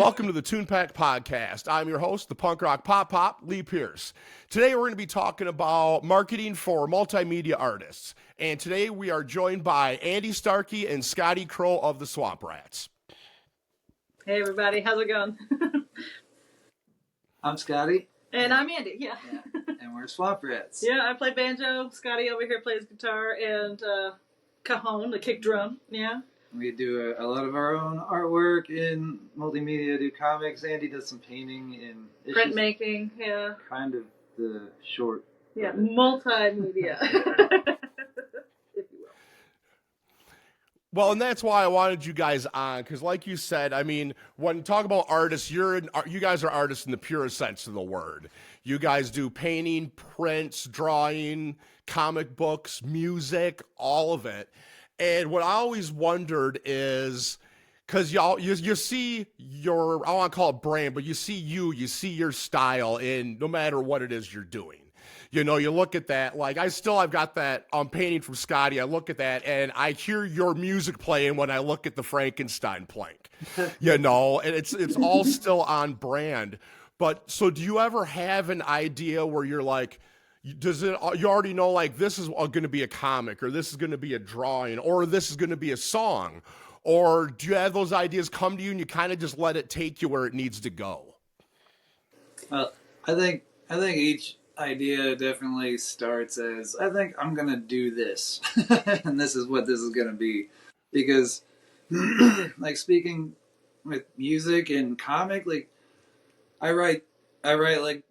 Welcome to the Tunepact podcast. I'm your host, the punk rock pop, Lee Pierce. Today we're going to be talking about marketing for multimedia artists. And today we are joined by Andy Starkey and Scotty Crow of the Swamp Rats. Hey everybody, how's it going? I'm Scotty. And I'm Andy, yeah. And we're Swamp Rats. Yeah, I play banjo, Scotty over here plays guitar, and cajon, the kick drum, yeah. We do a lot of our own artwork in multimedia, do comics. Andy does some painting and printmaking, yeah. Kind of the short. Yeah, multimedia. If you will. Well, and that's why I wanted you guys on, because like you said, I mean, when you talk about artists, you guys are artists in the purest sense of the word. You guys do painting, prints, drawing, comic books, music, all of it. And what I always wondered is, because you see your, I don't want to call it brand, but you see your style in no matter what it is you're doing. You know, you look at that, like I've got that painting from Scotty. I look at that and I hear your music playing when I look at the Frankenstein plank, you know, and it's all still on brand. But so do you ever have an idea where you're like, you already know, like, this is going to be a comic, or this is going to be a drawing, or this is going to be a song? Or do you have those ideas come to you and you kind of just let it take you where it needs to go? Well, I think each idea definitely starts as, I think I'm going to do this. And this is what this is going to be. Because, like, speaking with music and comic, like, I write like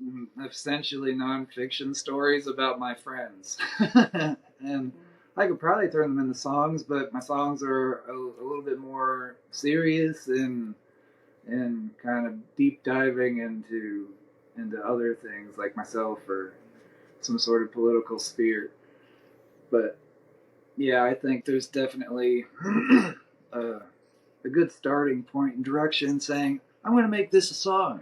essentially nonfiction stories about my friends. And I could probably turn them into songs, but my songs are a little bit more serious and kind of deep diving into other things like myself or some sort of political sphere. But yeah, I think there's definitely a good starting point and direction saying, I'm going to make this a song.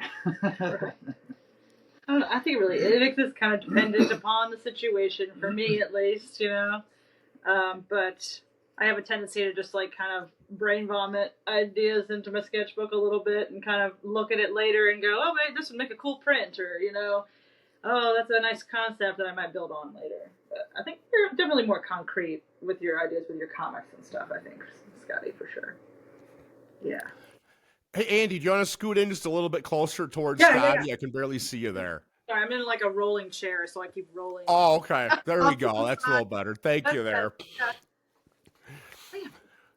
I think it is kind of dependent upon the situation, for me at least, you know. But I have a tendency to just like kind of brain vomit ideas into my sketchbook a little bit and kind of look at it later and go, oh, wait, this would make a cool print, or, you know, oh, that's a nice concept that I might build on later. But I think you're definitely more concrete with your ideas with your comics and stuff, I think, Scotty, for sure. Yeah. Hey, Andy, do you want to scoot in just a little bit closer towards Scotty? Yeah. I can barely see you there. Sorry, I'm in like a rolling chair, so I keep rolling. Oh, okay. There we go. That's a little better. Thank you there.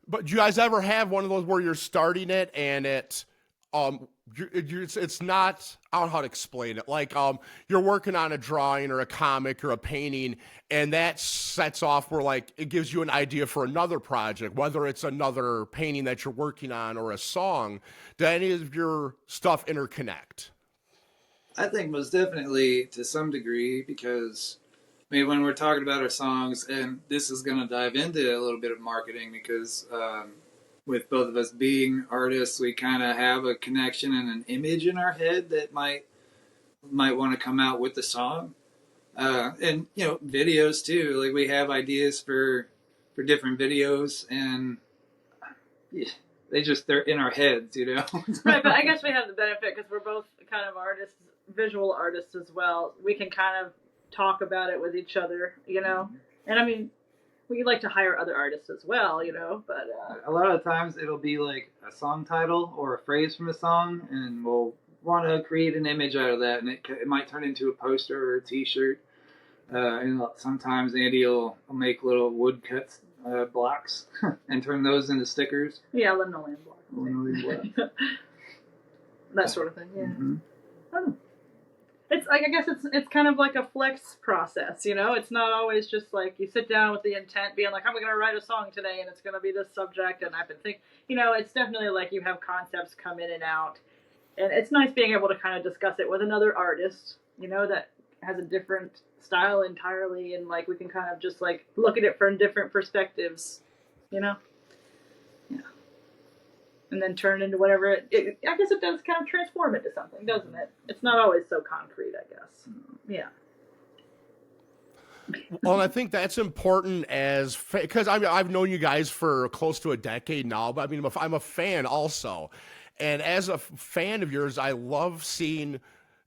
But do you guys ever have one of those where you're starting it and it's not, I don't know how to explain it. Like, you're working on a drawing or a comic or a painting, and that sets off where, like, it gives you an idea for another project, whether it's another painting that you're working on or a song. Do any of your stuff interconnect? I think most definitely to some degree, because I mean, when we're talking about our songs, and this is going to dive into a little bit of marketing, because with both of us being artists, we kind of have a connection and an image in our head that might want to come out with the song. And, you know, videos too. Like, we have ideas for different videos, and yeah, they're in our heads, you know? Right, but I guess we have the benefit because we're both kind of artists, visual artists as well. We can kind of talk about it with each other, you know? And I mean, we like to hire other artists as well, you know, but a lot of times it'll be like a song title or a phrase from a song, and we'll want to create an image out of that, and it might turn into a poster or a t-shirt. And sometimes Andy will make little woodcuts blocks and turn those into stickers. Yeah, linoleum blocks. That sort of thing, yeah. Mm-hmm. Oh. It's like, I guess it's kind of like a flex process, you know? It's not always just like you sit down with the intent being like, I'm going to write a song today and it's going to be this subject and I've been thinking, you know, it's definitely like you have concepts come in and out. And it's nice being able to kind of discuss it with another artist, you know, that has a different style entirely, and like we can kind of just like look at it from different perspectives, you know? Yeah. And then turn into whatever I guess it does kind of transform into something, doesn't it? It's not always so concrete, I guess. Yeah. Well, and I think that's important because I've known you guys for close to a decade now, but I mean, I'm a fan also. And as a fan of yours, I love seeing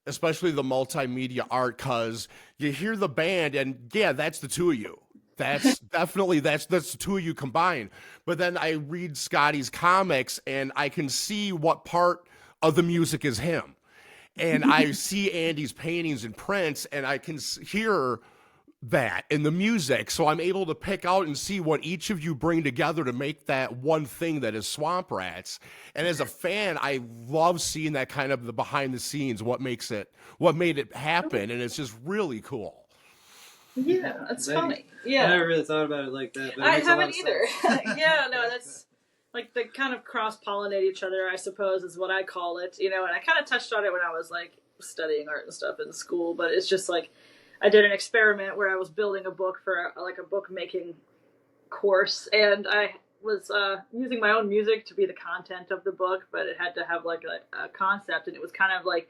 especially the multimedia art, because you hear the band and yeah, that's the two of you. That's definitely that's the two of you combined. But then I read Scotty's comics and I can see what part of the music is him. And I see Andy's paintings and prints and I can hear that in the music. So I'm able to pick out and see what each of you bring together to make that one thing that is Swamp Rats. And as a fan, I love seeing that kind of the behind the scenes, what made it happen. And it's just really cool. Yeah, that's funny. Yeah. I never really thought about it like that. But I haven't either. Yeah, no, that's like they kind of cross-pollinate each other, I suppose, is what I call it. You know, and I kind of touched on it when I was like studying art and stuff in school, but it's just like I did an experiment where I was building a book for like a bookmaking course, and I was using my own music to be the content of the book, but it had to have like a concept, and it was kind of like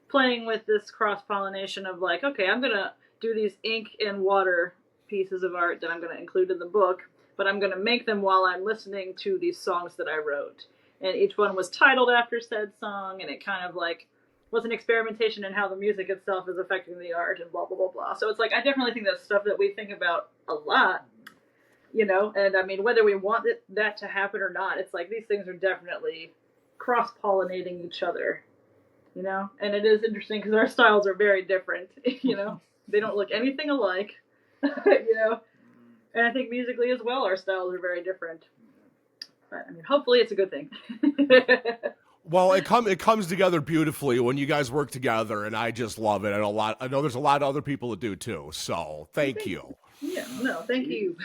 playing with this cross-pollination of like, okay, I'm gonna do these ink and water pieces of art that I'm gonna include in the book, but I'm gonna make them while I'm listening to these songs that I wrote, and each one was titled after said song, and it kind of like was an experimentation in how the music itself is affecting the art and blah, blah, blah, blah. So it's like, I definitely think that's stuff that we think about a lot, you know? And I mean, whether we want that to happen or not, it's like these things are definitely cross-pollinating each other, you know? And it is interesting because our styles are very different, you know? They don't look anything alike, you know? And I think musically as well, our styles are very different. But I mean, hopefully it's a good thing. Well, it comes together beautifully when you guys work together, and I just love it. And I know there's a lot of other people that do too. So thank you. Yeah, no, thank you.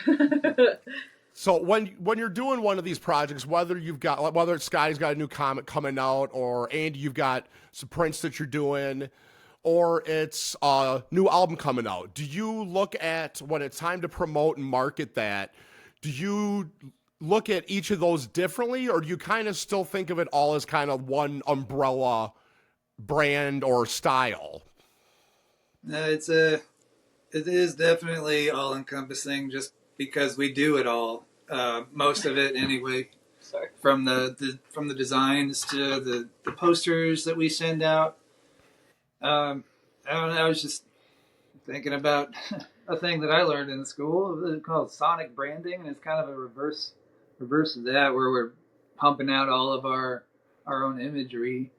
So when you're doing one of these projects, whether it's Scotty's got a new comic coming out, or Andy, you've got some prints that you're doing, or it's a new album coming out, do you look at when it's time to promote and market that? Do you look at each of those differently, or do you kind of still think of it all as kind of one umbrella brand or style? No, it is definitely all encompassing, just because we do it all. Most of it anyway. Sorry. From the designs to the posters that we send out. I don't know, I was just thinking about a thing that I learned in school. It's called sonic branding, and it's kind of a reverse of that, where we're pumping out all of our own imagery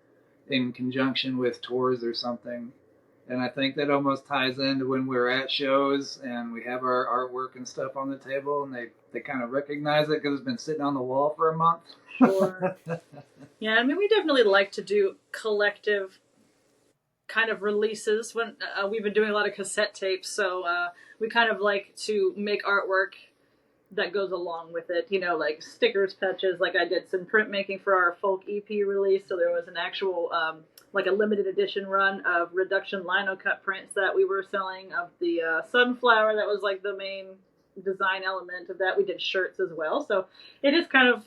in conjunction with tours or something. And I think that almost ties into when we're at shows and we have our artwork and stuff on the table, and they kind of recognize it because it's been sitting on the wall for a month. Sure. Yeah, I mean, we definitely like to do collective kind of releases. When we've been doing a lot of cassette tapes, so we kind of like to make artwork that goes along with it, you know, like stickers, patches. Like I did some printmaking for our folk EP release, so there was an actual like a limited edition run of Rejection lino cut prints that we were selling of the sunflower. That was like the main design element of that. We did shirts as well, so it is kind of,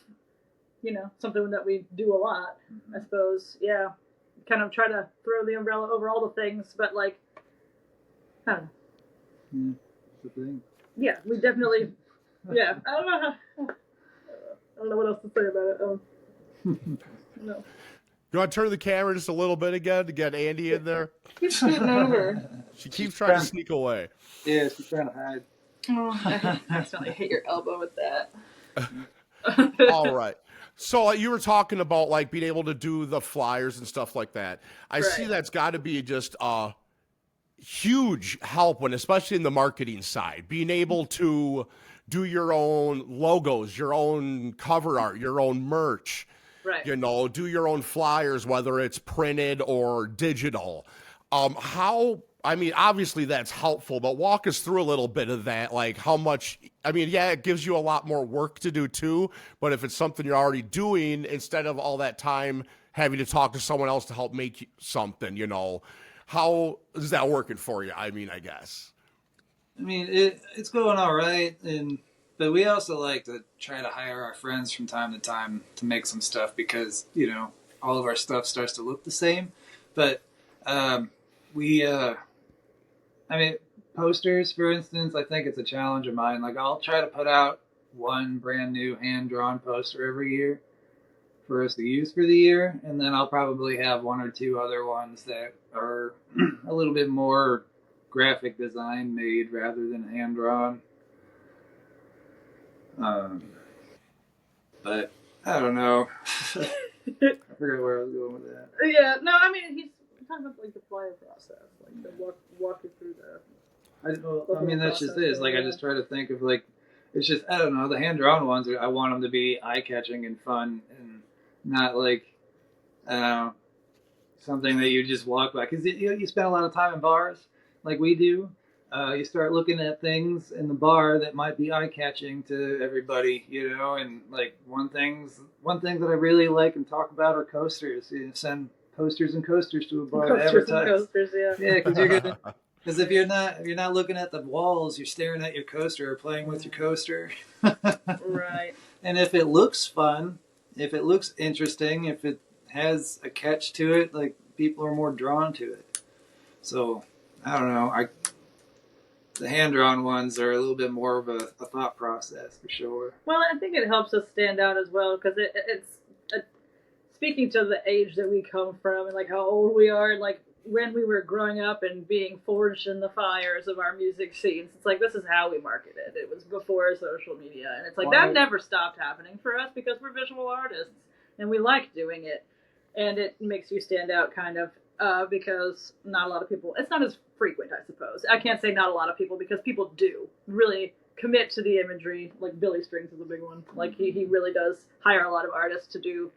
you know, something that we do a lot, I suppose. Yeah, kind of try to throw the umbrella over all the things, but like, I don't know. Yeah, that's the thing. Yeah, we definitely. Yeah, I don't know what else to say about it. No. You want to turn the camera just a little bit again to get Andy in there? Keep scooting over. She keeps trying to sneak away. Yeah, she's trying to hide. Oh, I accidentally hit your elbow with that. All right. So you were talking about like being able to do the flyers and stuff like that. I see that's got to be just a huge help when, especially in the marketing side, being able to do your own logos, your own cover art, your own merch, right? You know, do your own flyers, whether it's printed or digital. How, I mean, obviously that's helpful, but walk us through a little bit of that. Like how much, I mean, yeah, it gives you a lot more work to do too, but if it's something you're already doing, instead of all that time having to talk to someone else to help make something, you know, how is that working for you? I mean, I guess. I mean, it's going all right, but we also like to try to hire our friends from time to time to make some stuff because, you know, all of our stuff starts to look the same. But I mean, posters, for instance, I think it's a challenge of mine. Like, I'll try to put out one brand new hand-drawn poster every year for us to use for the year, and then I'll probably have one or two other ones that are a little bit more graphic design made rather than hand drawn. But I don't know. I forgot where I was going with that. Yeah, no, I mean he's talking about like the flyer process, like the walk you through the. I mean that's just it. It's like I just try to think of like it's just I don't know the hand drawn ones. I want them to be eye catching and fun and not like I don't know something that you just walk by because you spend a lot of time in bars like we do. You start looking at things in the bar that might be eye catching to everybody, you know, and like one thing that I really like and talk about are coasters. You send posters and coasters to a bar to advertise. Coasters, yeah, because you're gonna. Because if you're not looking at the walls, you're staring at your coaster or playing with your coaster. Right. And if it looks fun, if it looks interesting, if it has a catch to it, like people are more drawn to it. So I don't know. The hand-drawn ones are a little bit more of a thought process for sure. Well, I think it helps us stand out as well because it's speaking to the age that we come from and like how old we are and like when we were growing up and being forged in the fires of our music scenes. It's like this is how we marketed. It was before social media, and it's like that never stopped happening for us because we're visual artists and we like doing it, and it makes you stand out kind of. Because not a lot of people, it's not as frequent, I suppose. I can't say not a lot of people because people do really commit to the imagery. Like Billy Strings is a big one. Like he really does hire a lot of artists to do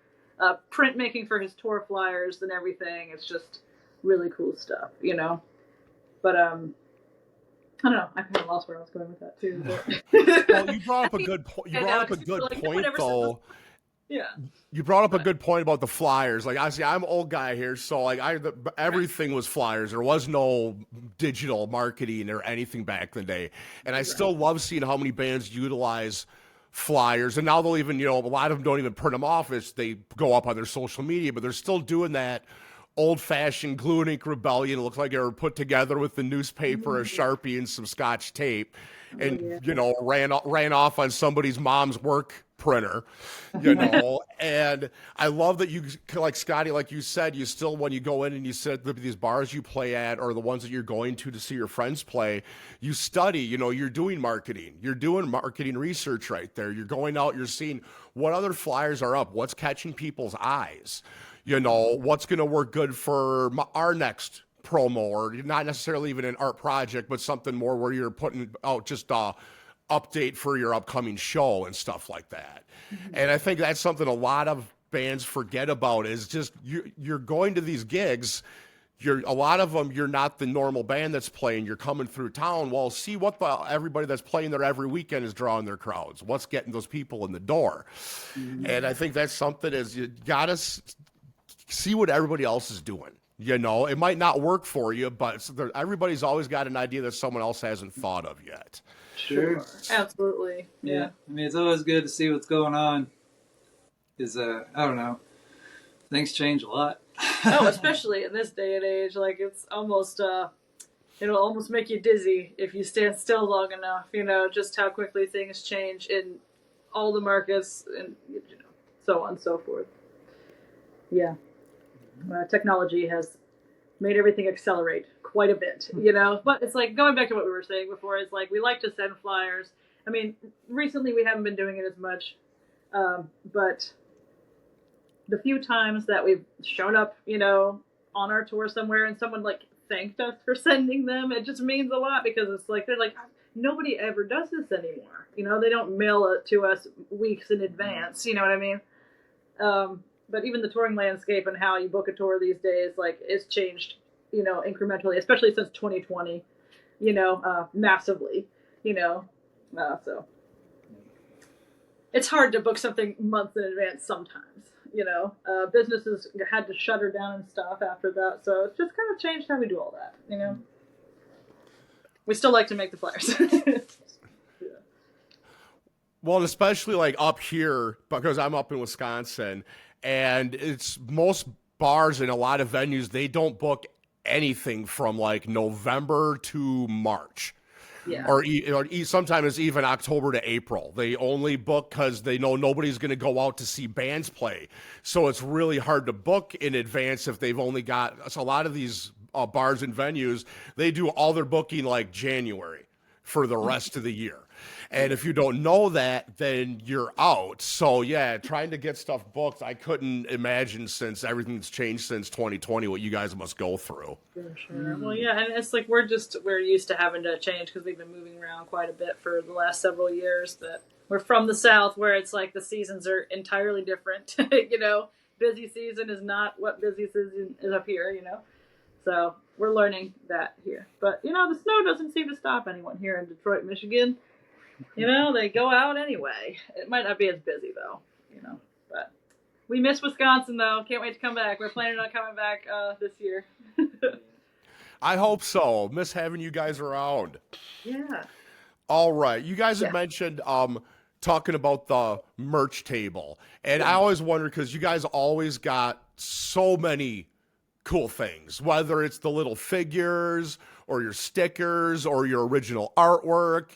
printmaking for his tour flyers and everything. It's just really cool stuff, you know? But, I don't know. I kind of lost where I was going with that too. But. Well, you brought up a good point. You brought up a good point, though. Yeah. You brought up a good point about the flyers. Like, I see, I'm an old guy here, so like everything was flyers. There was no digital marketing or anything back in the day. And I still love seeing how many bands utilize flyers. And now they'll even, a lot of them don't even print them off. They go up on their social media, but they're still doing that old-fashioned glue and ink rebellion. It looks like they were put together with the newspaper, a Sharpie, and some Scotch tape, and ran off on somebody's mom's work printer, and I love that you, like Scotty, like you said, you still, when you go in and you sit at these bars you play at or the ones that you're going to see your friends play, you study, you're doing marketing research right there. You're going out, you're seeing what other flyers are up, what's catching people's eyes, what's going to work good for our next promo, or not necessarily even an art project, but something more where you're putting out just update for your upcoming show and stuff like that. Mm-hmm. And I think that's something a lot of bands forget about is just you're going to these gigs. A lot of them, you're not the normal band that's playing. You're coming through town. Well, see what everybody that's playing there every weekend is drawing their crowds. What's getting those people in the door? Mm-hmm. And I think that's something is you got to see what everybody else is doing. It might not work for you, but everybody's always got an idea that someone else hasn't thought of yet. Sure. Absolutely. Yeah. I mean, it's always good to see what's going on. Because, I don't know, things change a lot. Oh, especially in this day and age. Like, it's almost, it'll almost make you dizzy if you stand still long enough, just how quickly things change in all the markets and, so on and so forth. Yeah. Technology has made everything accelerate quite a bit, but it's like going back to what we were saying before, is like we like to send flyers. I mean, recently we haven't been doing it as much, but the few times that we've shown up, on our tour somewhere and someone like thanked us for sending them, it just means a lot because it's like, they're like, nobody ever does this anymore. They don't mail it to us weeks in advance. You know what I mean? But even the touring landscape and how you book a tour these days, like, it's changed, incrementally, especially since 2020, massively, so it's hard to book something months in advance sometimes, businesses had to shutter down and stuff after that. So it's just kind of changed how we do all that, We still like to make the flyers. Yeah. Well, and especially like up here, because I'm up in Wisconsin, and it's most bars and a lot of venues, they don't book anything from like November to March. Yeah. or sometimes even October to April. They only book because they know nobody's going to go out to see bands play. So it's really hard to book in advance if they've only got. So a lot of these bars and venues, they do all their booking like January for the rest of the year. And if you don't know that, then you're out. So yeah, trying to get stuff booked, I couldn't imagine, since everything's changed since 2020, what you guys must go through. For sure. Well, yeah, and it's like we're used to having to change because we've been moving around quite a bit for the last several years. That we're from the South, where it's like the seasons are entirely different. Busy season is not what busy season is up here. So we're learning that here. But the snow doesn't seem to stop anyone here in Detroit, Michigan. They go out anyway. It might not be as busy though. But we miss Wisconsin though. Can't wait to come back. We're planning on coming back this year. I hope so. Miss having you guys around. Yeah. All right. You guys had mentioned talking about the merch table. And I always wonder, because you guys always got so many cool things, whether it's the little figures or your stickers or your original artwork,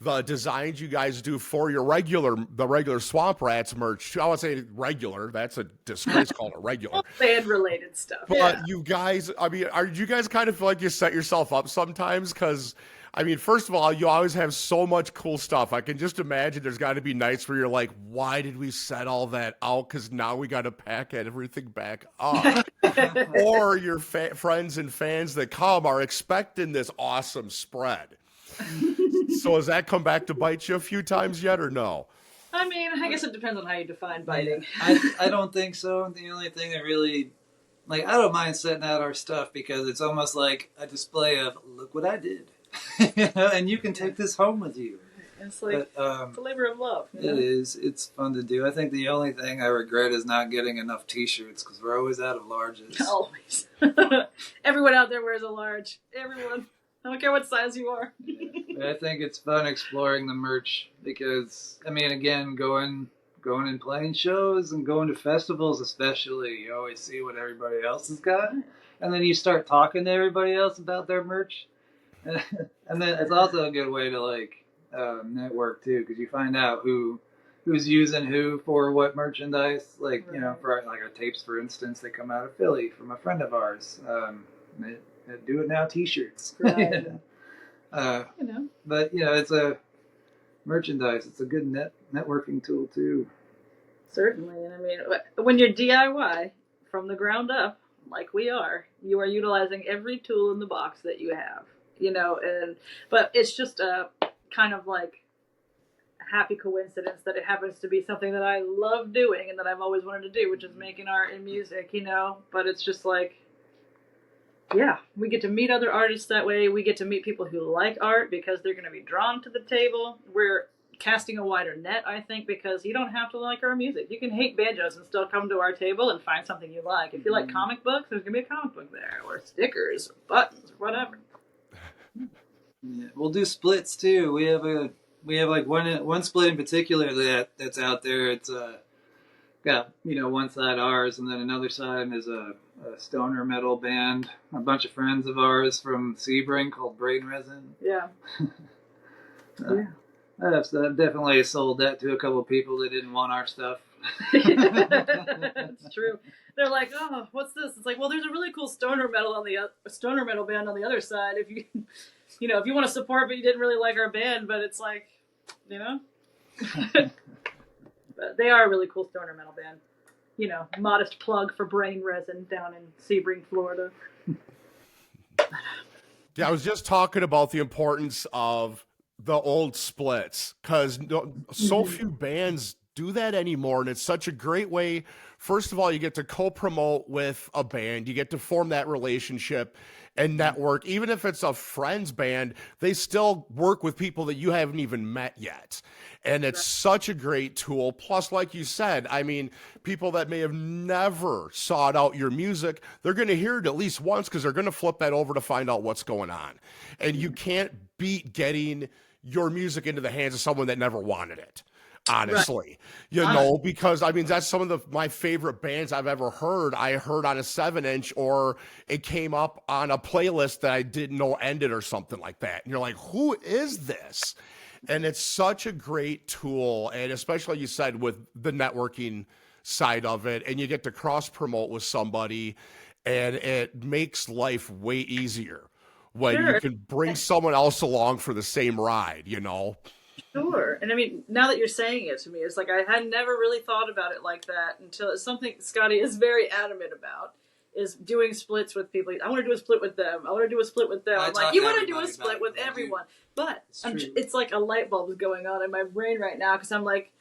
the designs you guys do for the regular Swamp Rats merch. I would say regular. That's a disgrace called a regular. Band related stuff. But you guys, do you guys kind of feel like you set yourself up sometimes? Because, first of all, you always have so much cool stuff. I can just imagine there's got to be nights where you're like, why did we set all that out? Because now we got to pack everything back up. Or your friends and fans that come are expecting this awesome spread. So has that come back to bite you a few times yet, or no? I guess it depends on how you define biting. I don't think so. The only thing that really, I don't mind setting out our stuff because it's almost like a display of, look what I did. And you can take this home with you. It's like it's a labor of love. It is. It's fun to do. I think the only thing I regret is not getting enough T-shirts because we're always out of larges. Always. Everyone out there wears a large. Everyone. I don't care what size you are. I think it's fun exploring the merch because, again, going and playing shows and going to festivals especially, you always see what everybody else has got. And then you start talking to everybody else about their merch. And then it's also a good way to, network, too, because you find out who's using who for what merchandise. For our tapes, for instance, they come out of Philly from a friend of ours. Do it now T-shirts. Right. But it's a merchandise. It's a good networking tool too. Certainly, and when you're DIY from the ground up, like we are, you are utilizing every tool in the box that you have. But it's just a kind of like happy coincidence that it happens to be something that I love doing and that I've always wanted to do, which is making art and music. But it's just like. Yeah, we get to meet other artists that way. We get to meet people who like art because they're going to be drawn to the table. We're casting a wider net, I think, because you don't have to like our music. You can hate banjos and still come to our table and find something you like. If you like comic books, there's going to be a comic book there, or stickers, or buttons, or whatever. Yeah, we'll do splits too. We have one split in particular that's out there. It's got one side ours, and then another side is a stoner metal band, a bunch of friends of ours from Sebring called Brain Resin. Yeah. I've definitely sold that to a couple of people that didn't want our stuff. It's true. They're like, oh, what's this? It's like, well, there's a really cool stoner metal band on the other side. If you, if you want to support, but you didn't really like our band, but it's like, But they are a really cool stoner metal band. Modest plug for Brain Resin down in Sebring, Florida. Yeah, I was just talking about the importance of the old splits, because so few bands do that anymore, and it's such a great way. First of all, you get to co-promote with a band. You get to form that relationship and network. Even if it's a friend's band, they still work with people that you haven't even met yet. And it's such a great tool. Plus, like you said, people that may have never sought out your music, they're going to hear it at least once because they're going to flip that over to find out what's going on. And you can't beat getting your music into the hands of someone that never wanted it. honestly, you know, because I mean, that's some of my favorite bands I've ever heard. I heard on a 7-inch, or it came up on a playlist that I didn't know ended or something like that. And you're like, who is this? And it's such a great tool. And especially, like you said, with the networking side of it, and you get to cross promote with somebody, and it makes life way easier when you Sure. can bring someone else along for the same ride, you know? Sure. And I mean, now that you're saying it to me, it's like I had never really thought about it like that until it's something Scotty is very adamant about, is doing splits with people. I want to do a split with them. I want to do a split with them. I'm like, you want to do a split with everyone. But it's like a light bulb is going on in my brain right now, because I'm like,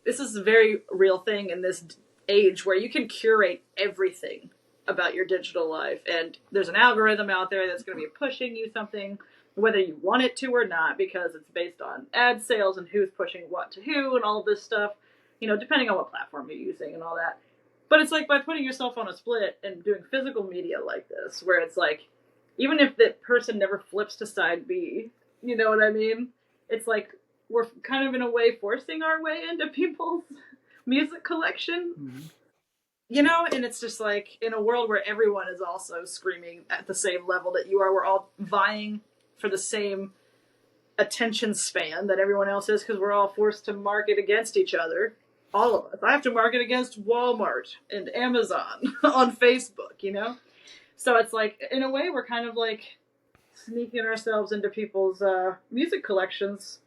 this is a very real thing in this age where you can curate everything about your digital life. And there's an algorithm out there that's going to be pushing you something, whether you want it to or not, because it's based on ad sales and who's pushing what to who and all of this stuff, you know, depending on what platform you're using and all that. But it's like by putting yourself on a split and doing physical media like this, where it's like, even if the person never flips to side B, you know what I mean? It's like we're kind of in a way forcing our way into people's music collection. Mm-hmm. You know, and it's just like in a world where everyone is also screaming at the same level that you are, we're all vying for the same attention span that everyone else is, because we're all forced to market against each other. All of us. I have to market against Walmart and Amazon on Facebook, you know? So it's like, in a way, we're kind of like sneaking ourselves into people's music collections,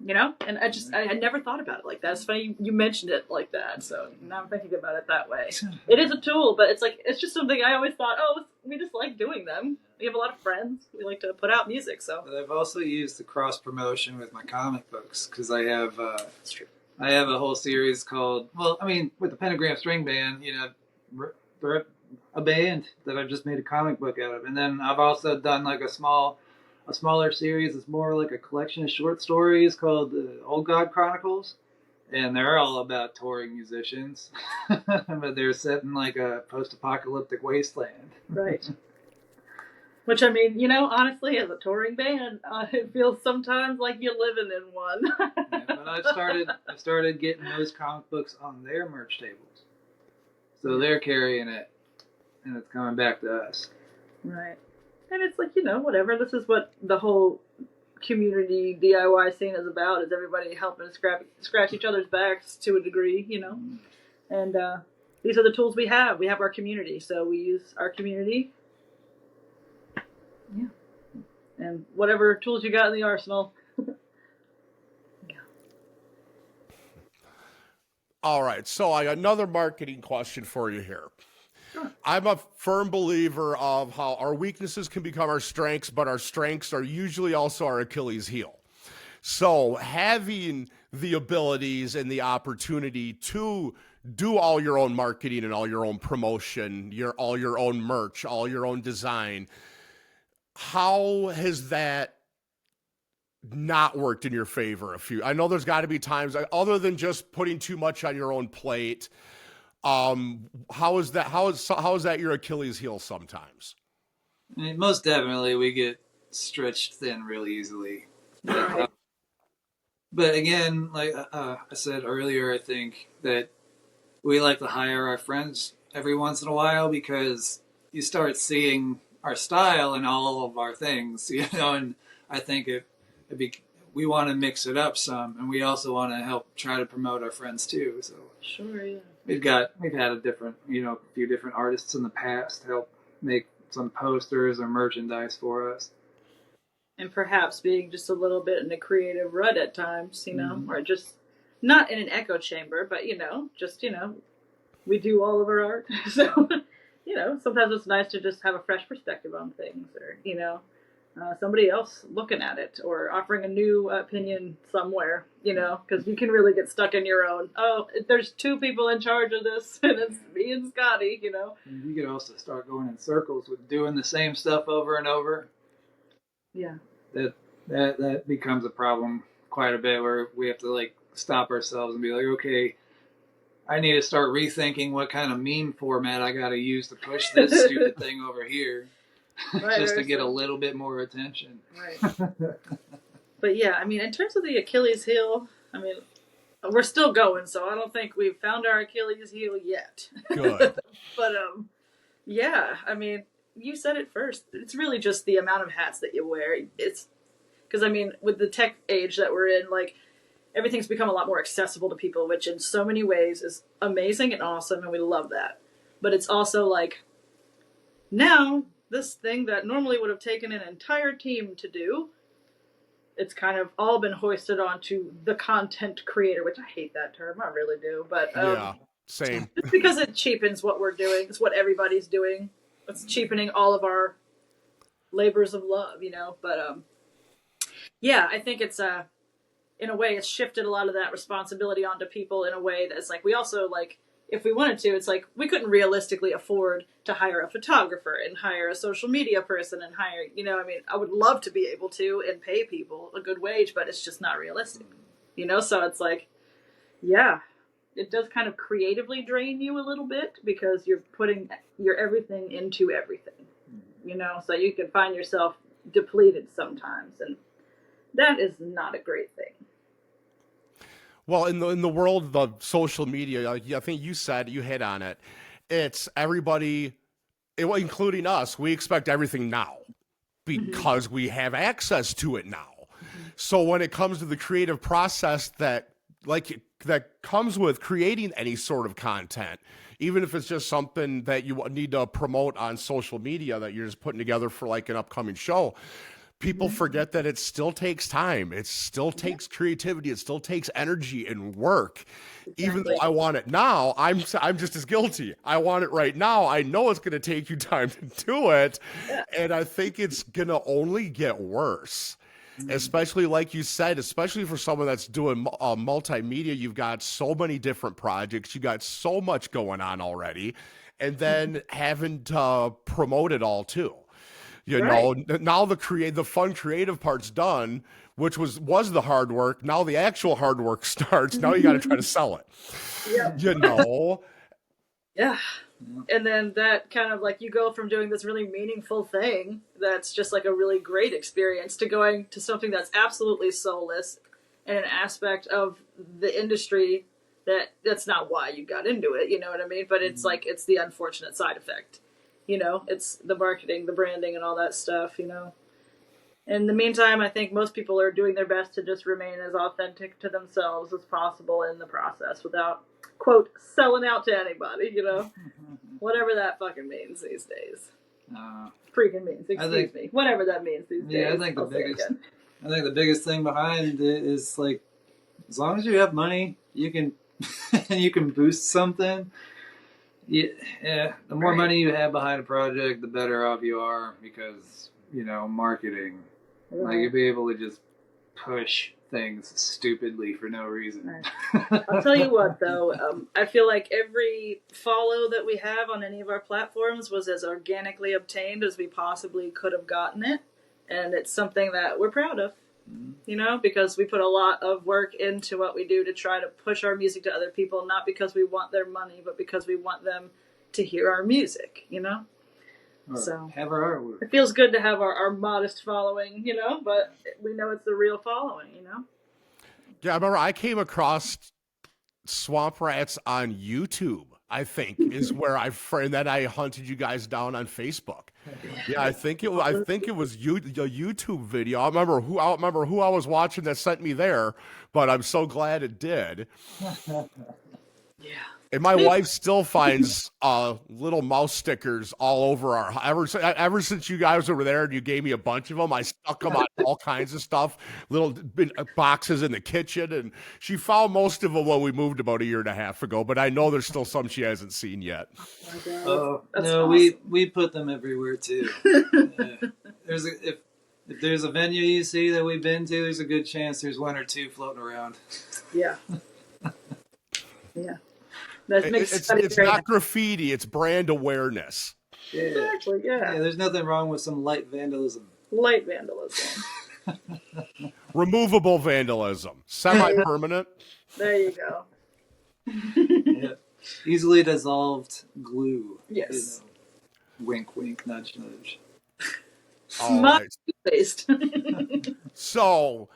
you know? And I had never thought about it like that. It's funny you mentioned it like that, so now I'm thinking about it that way. It is a tool, but it's like, it's just something I always thought, oh, we just like doing them. We have a lot of friends. We like to put out music, so. But I've also used the cross promotion with my comic books, because I have That's true. I have a whole series called, well, I mean, with the Pentagram String Band, you know, they're a band that I've just made a comic book out of. And then I've also done like a smaller series. It's more like a collection of short stories called Old God Chronicles. And they're all about touring musicians, but they're set in like a post-apocalyptic wasteland. Right. Which, I mean, you know, honestly, as a touring band, it feels sometimes like you're living in one. Yeah, but I started getting those comic books on their merch tables. So they're carrying it, and it's coming back to us. Right. And it's like, you know, whatever. This is what the whole community DIY scene is about, is everybody helping scratch each other's backs to a degree, you know. And these are the tools we have. We have our community, so we use our community. Yeah. And whatever tools you got in the arsenal. Yeah. All right, so I got another marketing question for you here. Sure. I'm a firm believer of how our weaknesses can become our strengths, but our strengths are usually also our Achilles heel. So having the abilities and the opportunity to do all your own marketing and all your own promotion, all your own merch, all your own design, how has that not worked in your favor? I know there's got to be times, other than just putting too much on your own plate. How is that your Achilles heel sometimes? I mean, most definitely, we get stretched thin really easily. But again, like I said earlier, I think that we like to hire our friends every once in a while, because you start seeing our style and all of our things, you know, and I think we want to mix it up some, and we also want to help try to promote our friends too. So sure, yeah. We've had a few different artists in the past help make some posters or merchandise for us. And perhaps being just a little bit in a creative rut at times, you know, or just not in an echo chamber, but, you know, just, you know, we do all of our art. So, you know, sometimes it's nice to just have a fresh perspective on things, or, you know, somebody else looking at it or offering a new opinion somewhere, you know, because you can really get stuck in your own, oh, there's two people in charge of this, and it's me and Scotty, you know. And you could also start going in circles with doing the same stuff over and over. Yeah. That becomes a problem quite a bit, where we have to like stop ourselves and be like, okay, I need to start rethinking what kind of meme format I got to use to push this stupid thing over here. Right, just to get a little bit more attention. Right. But yeah, I mean, in terms of the Achilles heel, I mean, we're still going, so I don't think we've found our Achilles heel yet. Good. But yeah, I mean, you said it first. It's really just the amount of hats that you wear. It's because, I mean, with the tech age that we're in, like, everything's become a lot more accessible to people, which in so many ways is amazing and awesome, and we love that. But it's also like, now, this thing that normally would have taken an entire team to do, it's kind of all been hoisted onto the content creator, which I hate that term, I really do. But Yeah, same. just because it cheapens what we're doing, it's what everybody's doing. It's cheapening all of our labors of love, you know. But yeah, I think it's in a way, it's shifted a lot of that responsibility onto people in a way that's like, we also, like, if we wanted to, it's like we couldn't realistically afford to hire a photographer and hire a social media person and hire, you know, I mean, I would love to be able to and pay people a good wage, but it's just not realistic, you know? So it's like, yeah, it does kind of creatively drain you a little bit because you're putting your everything into everything, you know? So you can find yourself depleted sometimes, and that is not a great thing. Well, in the world of social media, I think you said, you hit on it. It's everybody, including us. We expect everything now because we have access to it now. So when it comes to the creative process that comes with creating any sort of content, even if it's just something that you need to promote on social media that you're just putting together for like an upcoming show, people forget that it still takes time. It still takes creativity. It still takes energy and work. Exactly. Even though I want it now, I'm just as guilty. I want it right now. I know it's going to take you time to do it. Yeah. And I think it's going to only get worse. Especially like you said, especially for someone that's doing multimedia, you've got so many different projects. You got so much going on already. And then having to promote it all too. You know, now the fun creative part's done, which was the hard work. Now the actual hard work starts. Now you got to try to sell it. Yep. You know? Yeah. And then that kind of like, you go from doing this really meaningful thing that's just like a really great experience to going to something that's absolutely soulless and an aspect of the industry that's not why you got into it. You know what I mean? But it's like, it's the unfortunate side effect. You know, it's the marketing, the branding, and all that stuff, you know. In the meantime, I think most people are doing their best to just remain as authentic to themselves as possible in the process without, quote, selling out to anybody, you know. Whatever that fucking means these days. Freaking means, excuse me. Whatever that means these days. Yeah, I think the biggest thing behind it is, like, as long as you have money, you can you can boost something. Yeah, the more money you have behind a project, the better off you are because, you know, marketing. Right. Like, you'll be able to just push things stupidly for no reason. Right. I'll tell you what, though, I feel like every follow that we have on any of our platforms was as organically obtained as we possibly could have gotten it. And it's something that we're proud of. You know, because we put a lot of work into what we do to try to push our music to other people, not because we want their money, but because we want them to hear our music, you know? So have our artwork. It feels good to have our modest following, you know, but we know it's the real following, you know? Yeah, I remember I came across Swamp Rats on YouTube, I think, is where and then I hunted you guys down on Facebook. Yeah, I think it was a YouTube video. I don't remember who I was watching that sent me there, but I'm so glad it did. Yeah. And my wife still finds little mouse stickers all over ever since you guys were there and you gave me a bunch of them. I stuck them on all kinds of stuff, little boxes in the kitchen, and she found most of them when we moved about a year and a half ago. But I know there's still some she hasn't seen yet. Oh no, awesome. we put them everywhere too. If there's a venue you see that we've been to, there's a good chance there's one or two floating around. Yeah. Yeah. It's not graffiti, it's brand awareness. Yeah. Exactly, yeah. There's nothing wrong with some light vandalism. Light vandalism. Removable vandalism. Semi-permanent. There you go. Yeah. Easily dissolved glue. Yes. You know. Wink, wink, nudge, nudge. All right. So,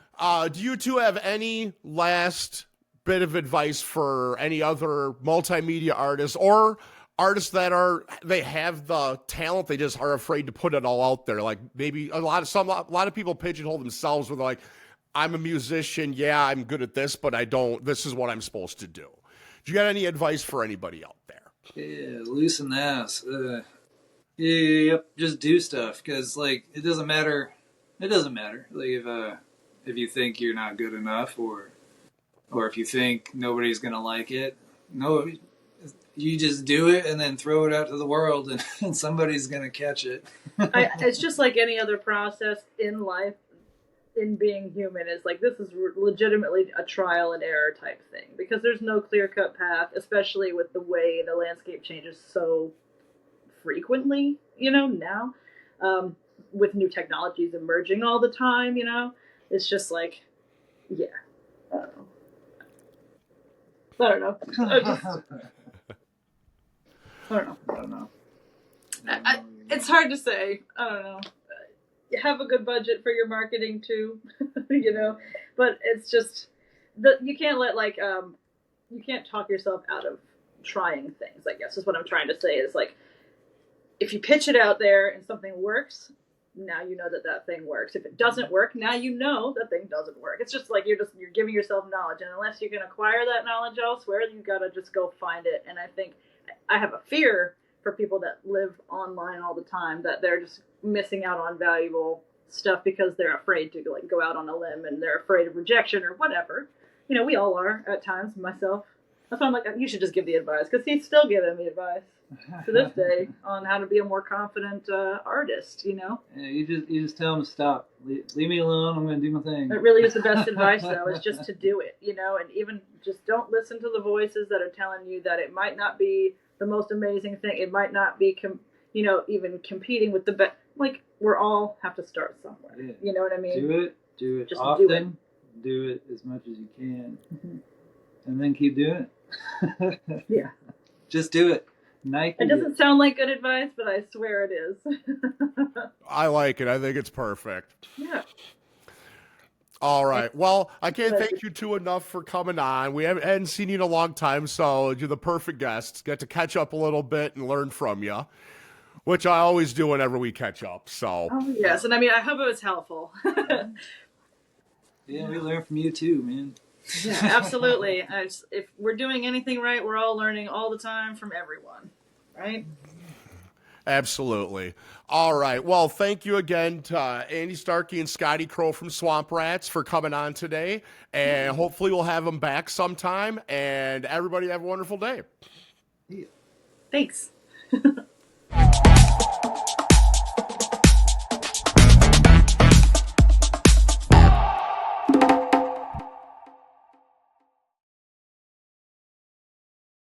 do you two have any last bit of advice for any other multimedia artists or artists that they have the talent, they just are afraid to put it all out there? Like maybe a lot of people pigeonhole themselves with like, I'm a musician, yeah, I'm good at this, but I don't. This is what I'm supposed to do. Do you got any advice for anybody out there? Yeah, loosen the ass. Yep, just do stuff, because like it doesn't matter. It doesn't matter. Like if you think you're not good enough, or if you think nobody's gonna like it, no, you just do it and then throw it out to the world, and somebody's gonna catch it. It's just like any other process in life, in being human, is like this is legitimately a trial and error type thing, because there's no clear cut path, especially with the way the landscape changes so frequently, now, with new technologies emerging all the time, it's just like, yeah, I don't know. I don't know. It's hard to say. I don't know. You have a good budget for your marketing too, but it's just you can't let you can't talk yourself out of trying things, I guess is what I'm trying to say. Is like, if you pitch it out there and something works, now you know that thing works. If it doesn't work, now you know that thing doesn't work. It's just like you're giving yourself knowledge, and unless you can acquire that knowledge elsewhere, you gotta just go find it. And I think I have a fear for people that live online all the time, that they're just missing out on valuable stuff because they're afraid to like go out on a limb, and they're afraid of rejection or whatever. We all are at times, myself. That's why I'm like, you should just give the advice, because he's still giving me advice to this day on how to be a more confident artist. Yeah, you just tell him to stop. Leave me alone. I'm going to do my thing. It really is the best advice, though, is just to do it. And even just don't listen to the voices that are telling you that it might not be the most amazing thing. It might not be, even competing with the best. Like, we're all have to start somewhere. Yeah. You know what I mean? Do it just often. Do it as much as you can, and then keep doing it. Yeah. Just do it. Nike. It doesn't sound like good advice, but I swear it is. I like it. I think it's perfect. Yeah. All right. Well, I can't thank you two enough for coming on. We hadn't seen you in a long time, so you're the perfect guest. Get to catch up a little bit and learn from you, which I always do whenever we catch up. So. Oh, yes. And I mean, I hope it was helpful. Yeah, we learn from you too, man. Yeah, absolutely. If we're doing anything right, we're all learning all the time from everyone, right? Absolutely. All right. Well, thank you again to Andy Starkey and Scotty Crow from Swamp Rats for coming on today. And hopefully we'll have them back sometime. And everybody have a wonderful day. Thanks.